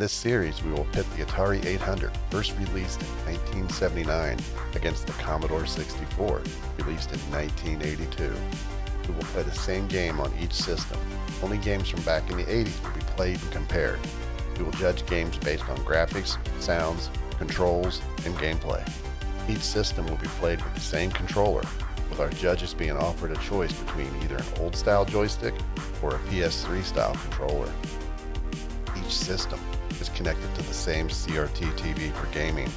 This series, we will pit the Atari 800, first released in 1979, against the Commodore 64, released in 1982. We will play the same game on each system. Only games from back in the 80s will be played and compared. We will judge games based on graphics, sounds, controls, and gameplay. Each system will be played with the same controller, with our judges being offered a choice between either an old-style joystick or a PS3-style controller. Each system is connected to the same CRT TV for gaming.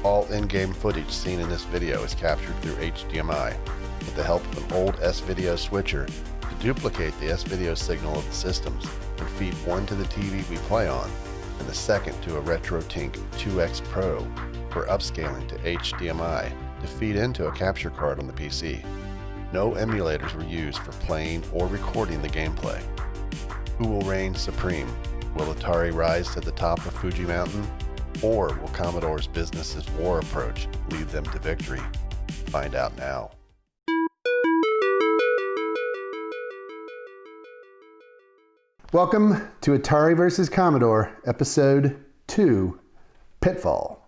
All in-game footage seen in this video is captured through HDMI with the help of an old S-Video switcher to duplicate the S-Video signal of the systems and feed one to the TV we play on and the second to a RetroTink 2X Pro for upscaling to HDMI to feed into a capture card on the PC. No emulators were used for playing or recording the gameplay. Who will reign supreme? Will Atari rise to the top of Fuji Mountain? Or will Commodore's business as war approach lead them to victory? Find out now. Welcome to Atari vs. Commodore, Episode 2, Pitfall.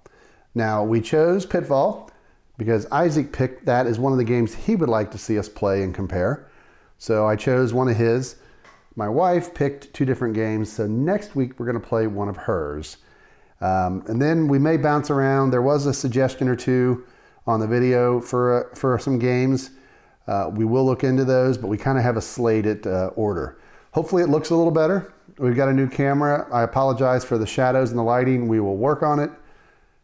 Now, we chose Pitfall because Isaac picked that as one of the games he would like to see us play and compare. So I chose one of his. My wife picked two different games, so next week we're going to play one of hers. And then we may bounce around. There was a suggestion or two on the video for some games. We will look into those, but we kind of have a slated order. Hopefully it looks a little better. We've got a new camera. I apologize for the shadows and the lighting. We will work on it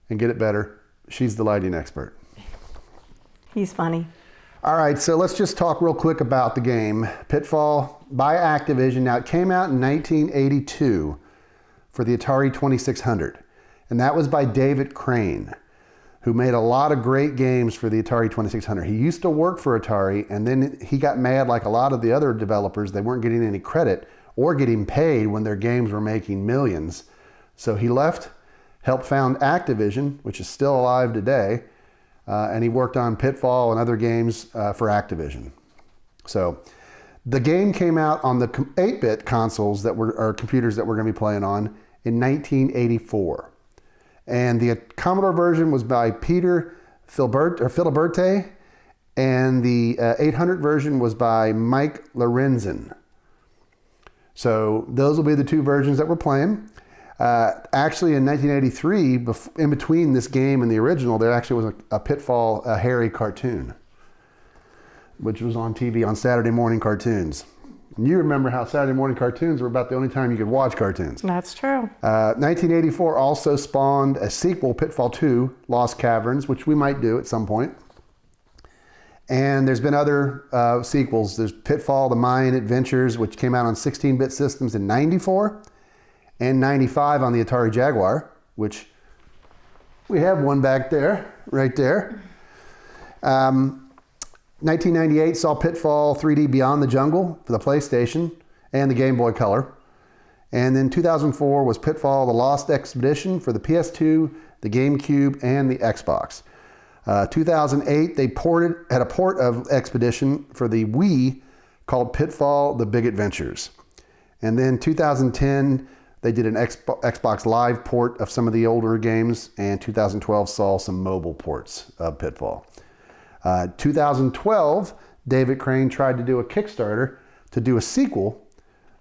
and get it better. She's the lighting expert. He's funny. All right, so let's just talk real quick about the game. Pitfall by Activision. Now, it came out in 1982 for the Atari 2600, and that was by David Crane, who made a lot of great games for the Atari 2600. He used to work for Atari, and then he got mad like a lot of the other developers. They weren't getting any credit or getting paid when their games were making millions. So he left, helped found Activision, which is still alive today, and he worked on Pitfall and other games for Activision. So the game came out on the 8-bit consoles or computers that we're going to be playing on in 1984. And the Commodore version was by Peter Filiberte, and the 800 version was by Mike Lorenzen. So those will be the two versions that we're playing. Actually, in 1983, in between this game and the original, there actually was a Pitfall Harry cartoon, which was on TV on Saturday morning cartoons. And you remember how Saturday morning cartoons were about the only time you could watch cartoons. That's true. 1984 also spawned a sequel, Pitfall 2, Lost Caverns, which we might do at some point. And there's been other sequels. There's Pitfall, The Mayan Adventures, which came out on 16-bit systems in 94. And 95 on the Atari Jaguar, which we have one back there, right there. 1998 saw Pitfall 3D Beyond the Jungle for the PlayStation and the Game Boy Color. And then 2004 was Pitfall The Lost Expedition for the PS2, the GameCube, and the Xbox. 2008, they had a port of Expedition for the Wii called Pitfall The Big Adventures. And then 2010, they did an Xbox Live port of some of the older games, and 2012 saw some mobile ports of Pitfall. 2012, David Crane tried to do a Kickstarter to do a sequel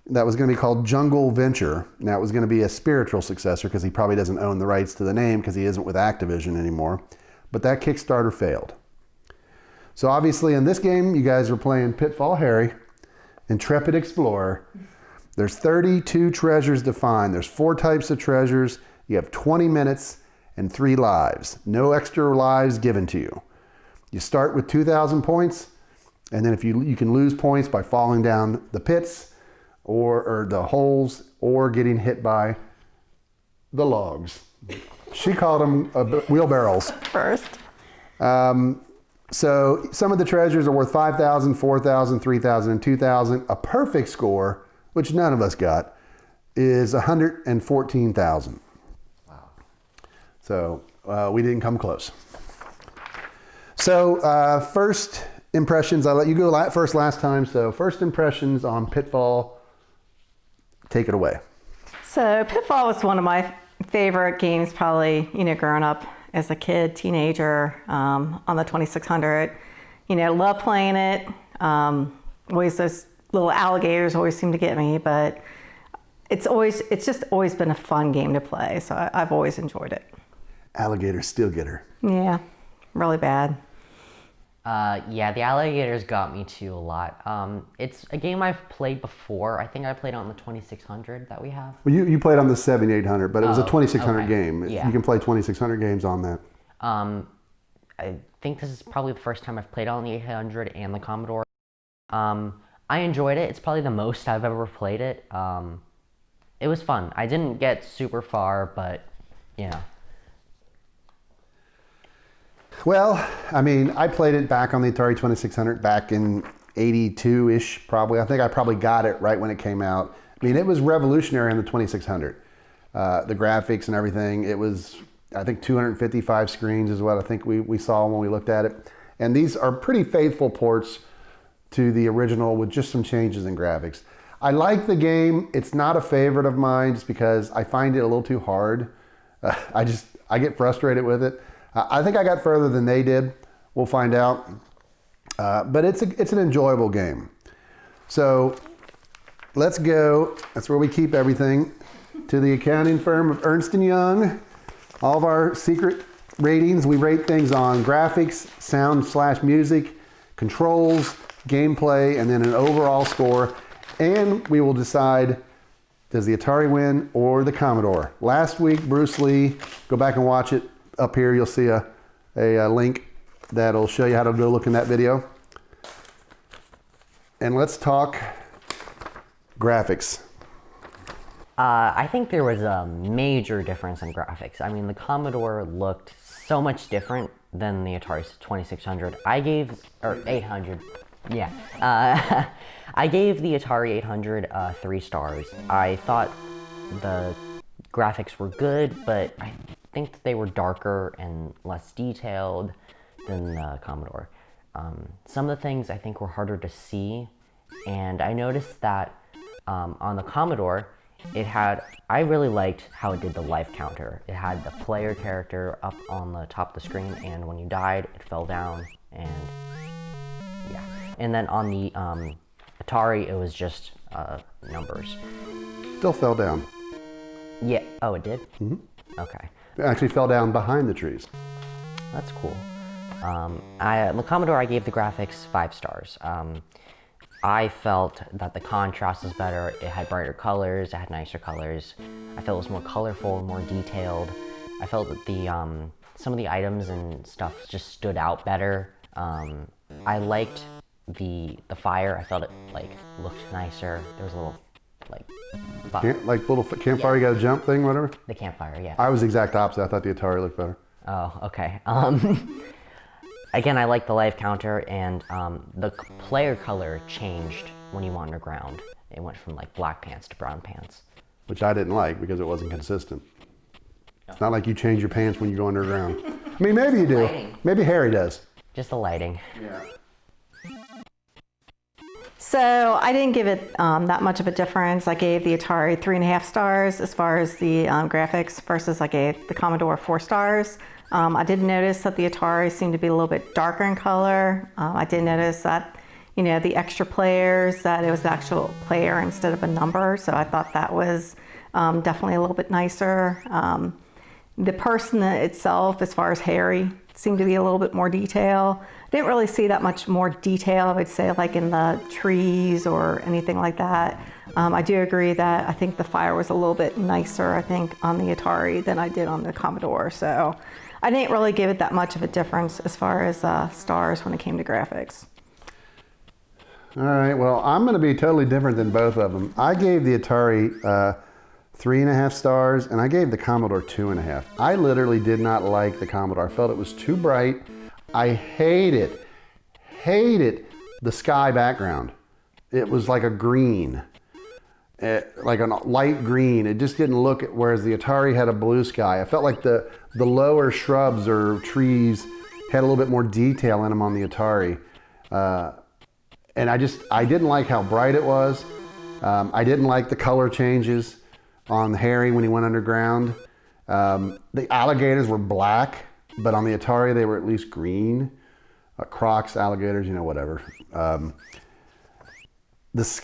that was going to be called Jungle Venture. Now, it was going to be a spiritual successor because he probably doesn't own the rights to the name because he isn't with Activision anymore. But that Kickstarter failed. So obviously in this game, you guys are playing Pitfall Harry, Intrepid Explorer. There's 32 treasures to find. There's 4 types of treasures. You have 20 minutes and 3 lives. No extra lives given to you. You start with 2,000 points, and then if you can lose points by falling down the pits or the holes or getting hit by the logs. She called them wheelbarrows. First. So some of the treasures are worth 5,000, 4,000, 3,000, and 2,000. A perfect score, which none of us got, is 114,000. Wow. So we didn't come close. So first impressions, I let you go first last time. So first impressions on Pitfall, take it away. So Pitfall was one of my favorite games, probably, growing up as a kid, teenager, on the 2600. Love playing it. Always those little alligators always seem to get me, but it's just always been a fun game to play. So I've always enjoyed it. Alligators still get her. Yeah, really bad. Yeah, the alligators got me too a lot. It's a game I've played before. I think I played on the 2600 that we have. Well, you played on the 7800, but it was a 2600 okay. game. Yeah. You can play 2600 games on that. I think this is probably the first time I've played on the 800 and the Commodore. I enjoyed it. It's probably the most I've ever played it. It was fun. I didn't get super far, but Well, I played it back on the Atari 2600 back in 82-ish, probably. I think I probably got it right when it came out. It was revolutionary on the 2600. The graphics and everything. It was, I think, 255 screens is what I think we saw when we looked at it. And these are pretty faithful ports to the original with just some changes in graphics. I like the game. It's not a favorite of mine just because I find it a little too hard. I get frustrated with it. I think I got further than they did. We'll find out. But it's an enjoyable game. So let's go. That's where we keep everything. To the accounting firm of Ernst & Young. All of our secret ratings, we rate things on graphics, sound/music, controls, gameplay, and then an overall score. And we will decide, does the Atari win or the Commodore? Last week, Bruce Lee, go back and watch it. Up here, you'll see a link that'll show you how to go look in that video. And let's talk graphics. I think there was a major difference in graphics. The Commodore looked so much different than the Atari 2600. Or 800, yeah. I gave the Atari 800 3 stars. I thought the graphics were good, but I think that they were darker and less detailed than the Commodore. Some of the things I think were harder to see, and I noticed that on the Commodore, I really liked how it did the life counter. It had the player character up on the top of the screen, and when you died, it fell down, and yeah. And then on the Atari, it was just numbers. Still fell down. Yeah. Oh, it did? Mm-hmm. Okay. It actually fell down behind the trees. That's cool. The Commodore, I gave the graphics 5 stars. I felt that the contrast was better. It had brighter colors. It had nicer colors. I felt it was more colorful, more detailed. I felt that some of the items and stuff just stood out better. I liked the fire. I felt it looked nicer. There was a little little campfire, you got a jump thing, whatever? The campfire, yeah. I was the exact opposite. I thought the Atari looked better. Oh, okay. Again, I like the life counter, and the player color changed when you went underground. It went from black pants to brown pants. Which I didn't like because it wasn't consistent. It's not like you change your pants when you go underground. Maybe you do. Lighting. Maybe Harry does. Just the lighting. Yeah. So I didn't give it that much of a difference. I gave the Atari 3.5 stars as far as the graphics versus I gave the Commodore 4 stars. I did notice that the Atari seemed to be a little bit darker in color. I did notice that, the extra players, that it was the actual player instead of a number. So I thought that was definitely a little bit nicer. The person itself, as far as Harry, seemed to be a little bit more detail. Didn't really see that much more detail, I would say, in the trees or anything like that. I do agree that I think the fire was a little bit nicer, I think, on the Atari than I did on the Commodore. So I didn't really give it that much of a difference as far as stars when it came to graphics. All right, well, I'm going to be totally different than both of them. I gave the Atari 3.5 stars, and I gave the Commodore 2.5. I literally did not like the Commodore. I felt it was too bright. I hated the sky background. It was like a green, like a light green. It just didn't look, whereas the Atari had a blue sky. I felt like the lower shrubs or trees had a little bit more detail in them on the Atari. And I didn't like how bright it was. I didn't like the color changes. on Harry when he went underground. The alligators were black, but on the Atari they were at least green. Crocs, alligators, whatever.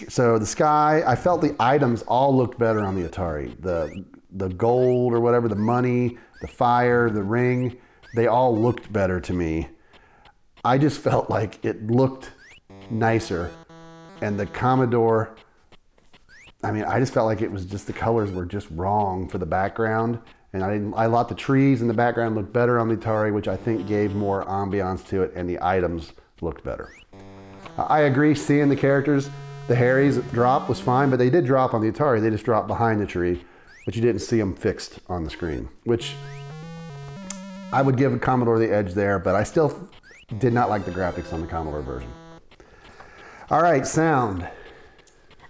So the sky, I felt the items all looked better on the Atari. The gold or whatever, the money, the fire, the ring, they all looked better to me. I just felt like it looked nicer. And the Commodore, I just felt like it was just the colors were just wrong for the background. And I thought the trees in the background looked better on the Atari, which I think gave more ambiance to it, and the items looked better. I agree, seeing the characters, the Harrys drop was fine, but they did drop on the Atari. They just dropped behind the tree, but you didn't see them fixed on the screen, which I would give a Commodore the edge there, but I still did not like the graphics on the Commodore version. All right, sound.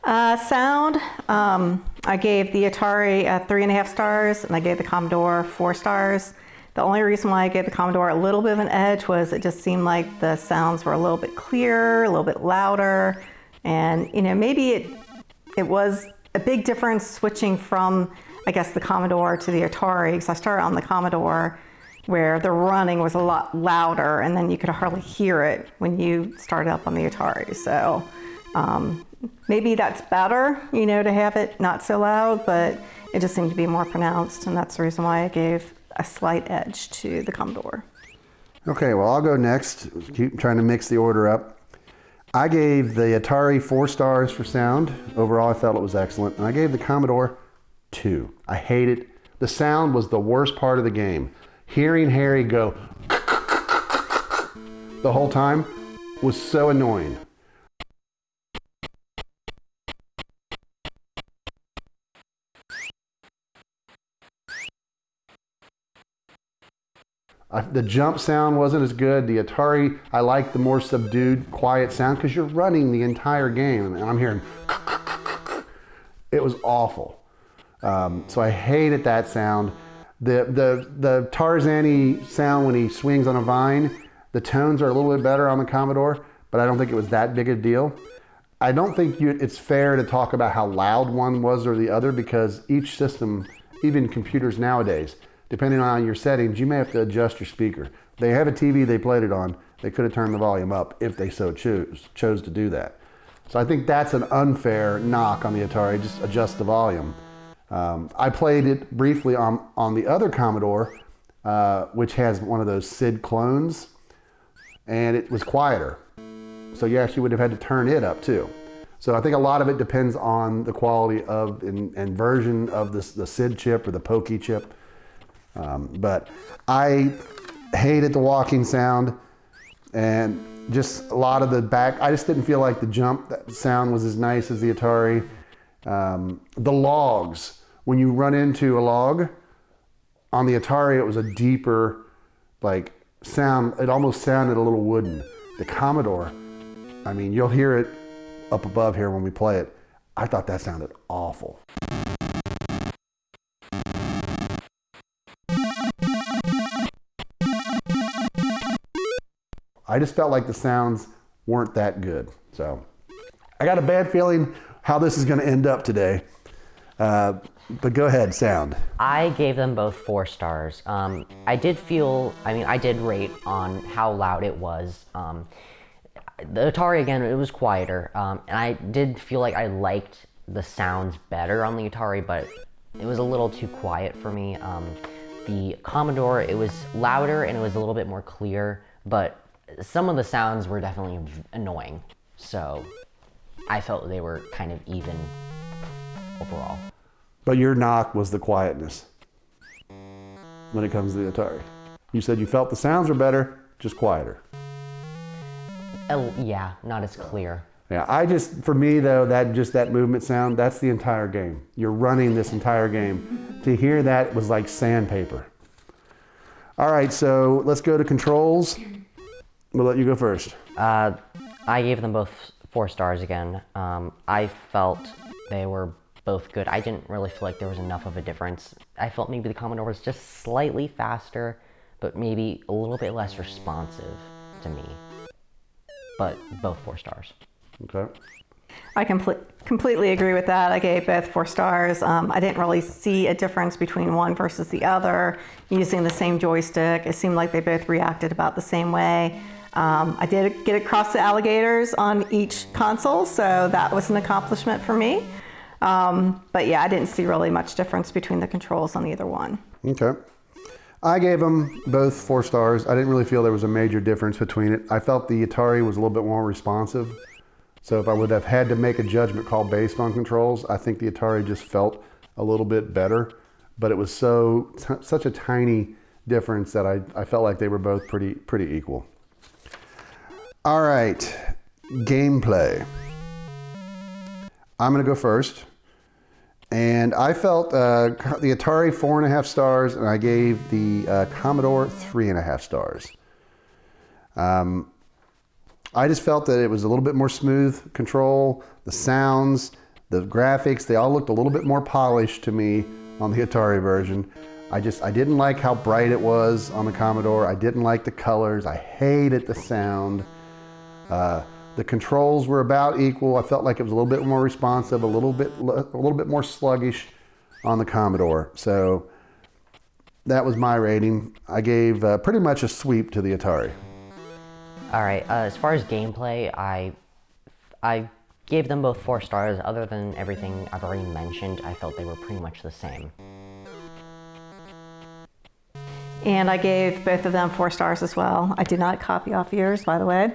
Sound, I gave the Atari 3.5 stars, and I gave the Commodore 4 stars. The only reason why I gave the Commodore a little bit of an edge was it just seemed like the sounds were a little bit clearer, a little bit louder, and maybe it was a big difference switching from, I guess, the Commodore to the Atari, because I started on the Commodore where the running was a lot louder, and then you could hardly hear it when you started up on the Atari. So maybe that's better, to have it not so loud, but it just seemed to be more pronounced, and that's the reason why I gave a slight edge to the Commodore. Okay, well, I'll go next. Keep trying to mix the order up. I gave the Atari 4 stars for sound. Overall, I felt it was excellent. And I gave the Commodore 2. I hated, the sound was the worst part of the game. Hearing Harry go the whole time was so annoying. The jump sound wasn't as good. The Atari, I liked the more subdued, quiet sound because you're running the entire game, and I'm hearing it was awful. So I hated that sound. The Tarzan-y sound when he swings on a vine, the tones are a little bit better on the Commodore, but I don't think it was that big a deal. I don't think it's fair to talk about how loud one was or the other, because each system, even computers nowadays, depending on your settings, you may have to adjust your speaker. They have a TV they played it on, they could have turned the volume up if they so chose to do that. So I think that's an unfair knock on the Atari, just adjust the volume. I played it briefly on the other Commodore, which has one of those SID clones, and it was quieter. So you actually would have had to turn it up too. So I think a lot of it depends on the quality of and version of the SID chip or the Pokey chip. But I hated the walking sound, and just a lot of the back, I just didn't feel like the jump sound was as nice as the Atari. The logs, when you run into a log, on the Atari it was a deeper sound, it almost sounded a little wooden. The Commodore, you'll hear it up above here when we play it. I thought that sounded awful. I just felt like the sounds weren't that good. So I got a bad feeling how this is going to end up today. But go ahead, sound. I gave them both 4 stars. I did rate on how loud it was. The Atari, again, it was quieter. And I did feel like I liked the sounds better on the Atari, but it was a little too quiet for me. The Commodore, it was louder and it was a little bit more clear, but some of the sounds were definitely annoying. So I felt they were kind of even overall. But your knock was the quietness when it comes to the Atari. You said you felt the sounds were better, just quieter. Yeah, not as clear. Yeah, for me though, that movement sound, that's the entire game. You're running this entire game. To hear that was like sandpaper. All right, so let's go to controls. We'll let you go first. I gave them both 4 stars again. I felt they were both good. I didn't really feel like there was enough of a difference. I felt maybe the Commodore was just slightly faster, but maybe a little bit less responsive to me. But both 4 stars. Okay. I completely agree with that. I gave both 4 stars. I didn't really see a difference between one versus the other. Using the same joystick, it seemed like they both reacted about the same way. I did get across the alligators on each console, so that was an accomplishment for me. But yeah, I didn't see really much difference between the controls on either one. Okay. I gave them both 4 stars. I didn't really feel there was a major difference between it. I felt the Atari was a little bit more responsive. So if I would have had to make a judgment call based on controls, I think the Atari just felt a little bit better. But it was such a tiny difference that I felt like they were both pretty equal. All right, gameplay. I'm going to go first. And I felt the Atari 4.5 stars, and I gave the Commodore 3.5 stars. I just felt that it was a little bit more smooth control, the sounds, the graphics, they all looked a little bit more polished to me on the Atari version. I didn't like how bright it was on the Commodore. I didn't like the colors. I hated the sound. The controls were about equal. I felt like it was a little bit more responsive, a little bit more sluggish on the Commodore. So that was my rating. I gave pretty much a sweep to the Atari. All right, as far as gameplay, I gave them both 4 stars. Other than everything I've already mentioned, I felt they were pretty much the same. And I gave both of them 4 stars as well. I did not copy off yours, by the way.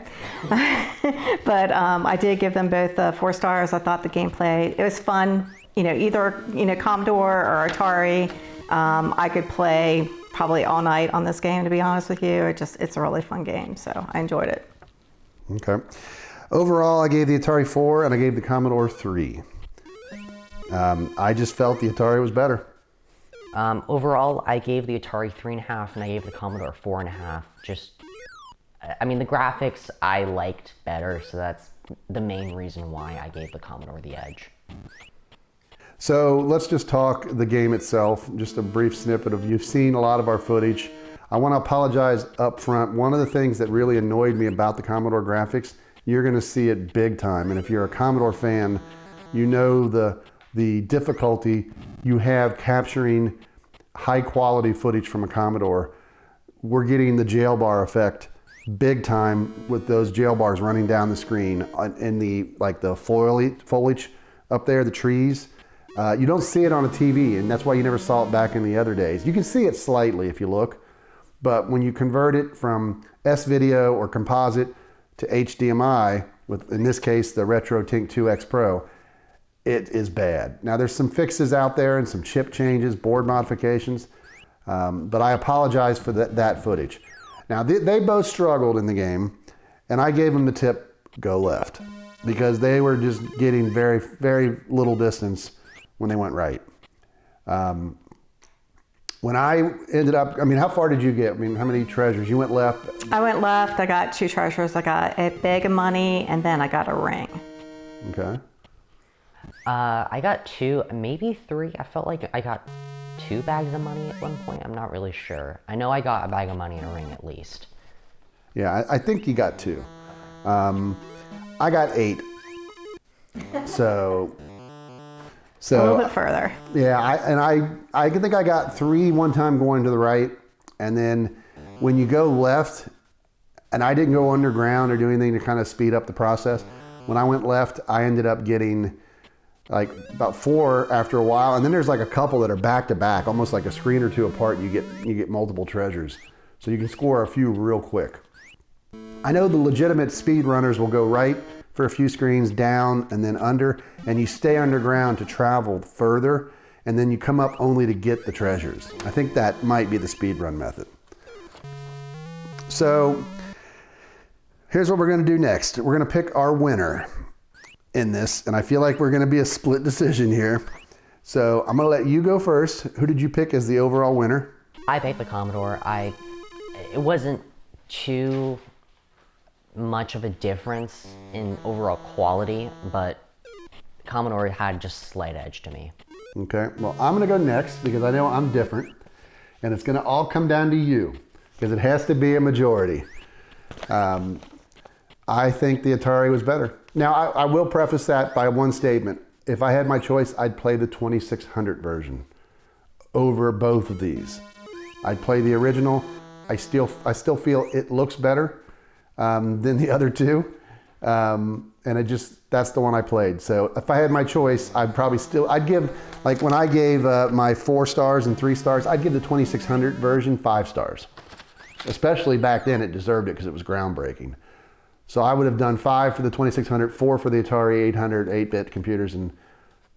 But I did give them both 4 stars. I thought the gameplay, it was fun. Either Commodore or Atari. I could play probably all night on this game, to be honest with you. It's a really fun game, so I enjoyed it. Okay. Overall, I gave the Atari 4 and I gave the Commodore 3. I just felt the Atari was better. Overall, I gave the Atari 3.5 and I gave the Commodore 4.5. The graphics I liked better, so that's the main reason why I gave the Commodore the edge. So let's just talk the game itself. Just a brief snippet of, you've seen a lot of our footage. I want to apologize up front. One of the things that really annoyed me about the Commodore graphics, you're going to see it big time. And if you're a Commodore fan, you know the difficulty you have capturing high quality footage from a Commodore. We're getting the jail bar effect big time with those jail bars running down the screen in the foliage up there, the trees. You don't see it on a TV, and that's why you never saw it back in the other days. You can see it slightly if you look, but when you convert it from S-Video or composite to HDMI, with, in this case, the Retro Tink 2X Pro, it is bad. Now, there's some fixes out there and some chip changes, board modifications, but I apologize for that footage. Now, they both struggled in the game, and I gave them the tip, go left, because they were just getting very, very little distance when they went right. When I ended up, how far did you get? How many treasures? You went left? I went left. I got 2 treasures. I got a bag of money, and then I got a ring. Okay. I got 2, maybe 3. I felt like I got 2 bags of money at one point. I'm not really sure. I know I got a bag of money and a ring at least. Yeah, I think you got 2. I got 8. So a little bit further. Yeah, I think I got 3 one time going to the right, and then when you go left, and I didn't go underground or do anything to kind of speed up the process. When I went left, I ended up getting like about 4 after a while, and then there's like a couple that are back to back, almost like a screen or 2 apart. You get multiple treasures, so you can score a few real quick. I know the legitimate speedrunners will go right for a few screens, down and then under, and you stay underground to travel further, and then you come up only to get the treasures. I think that might be the speedrun method. So here's what we're going to do next. We're going to pick our winner in this, and I feel like we're going to be a split decision here. So I'm going to let you go first. Who did you pick as the overall winner? I picked the Commodore. It wasn't too much of a difference in overall quality, but Commodore had just a slight edge to me. Okay, well, I'm going to go next because I know I'm different, and it's going to all come down to you because it has to be a majority. I think the Atari was better. Now, I will preface that by one statement. If I had my choice, I'd play the 2600 version over both of these. I'd play the original. I still feel it looks better than the other two. And that's the one I played. So if I had my choice, I'd give, like when I gave my 4 stars and 3 stars, I'd give the 2600 version 5 stars. Especially back then, it deserved it because it was groundbreaking. So I would have done 5 for the 2600, 4 for the Atari 800 8-bit computers, and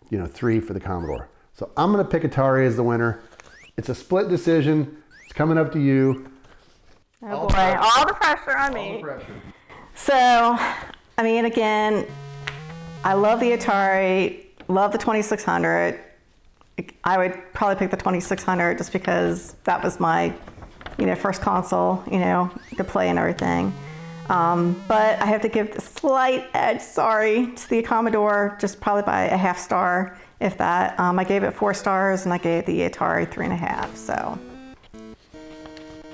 3 for the Commodore. So I'm going to pick Atari as the winner. It's a split decision. It's coming up to you. Oh boy, all the pressure on me. All the pressure. So, I mean, again, I love the Atari, love the 2600. I would probably pick the 2600 just because that was my, first console, to play and everything. But I have to give the slight edge, to the Commodore, just probably by a half star, if that. I gave it 4 stars, and I gave the Atari 3.5. So,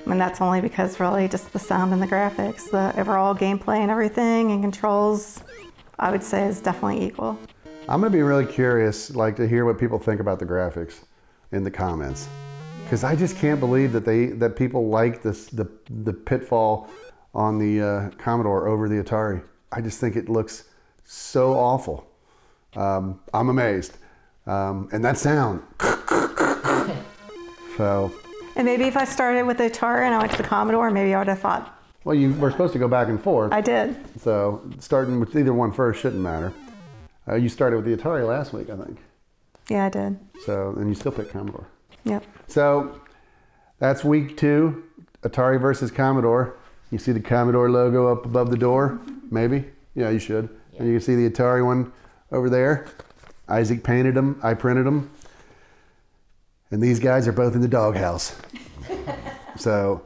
and that's only because really just the sound and the graphics, the overall gameplay and everything and controls, I would say is definitely equal. I'm going to be really curious, to hear what people think about the graphics in the comments, because I just can't believe that people like the Pitfall on the Commodore over the Atari. I just think it looks so awful. I'm amazed. And that sound. So. And maybe if I started with the Atari and I went to the Commodore, maybe I would have thought. Well, you were supposed to go back and forth. I did. So starting with either one first shouldn't matter. You started with the Atari last week, I think. Yeah, I did. So, and you still picked Commodore. Yep. So that's week 2, Atari versus Commodore. You see the Commodore logo up above the door? Maybe? Yeah, you should. Yeah. And you can see the Atari one over there. Isaac painted them. I printed them. And these guys are both in the doghouse. So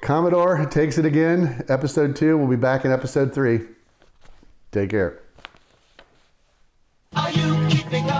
Commodore takes it again. Episode 2. We'll be back in episode 3. Take care. Are you keeping up?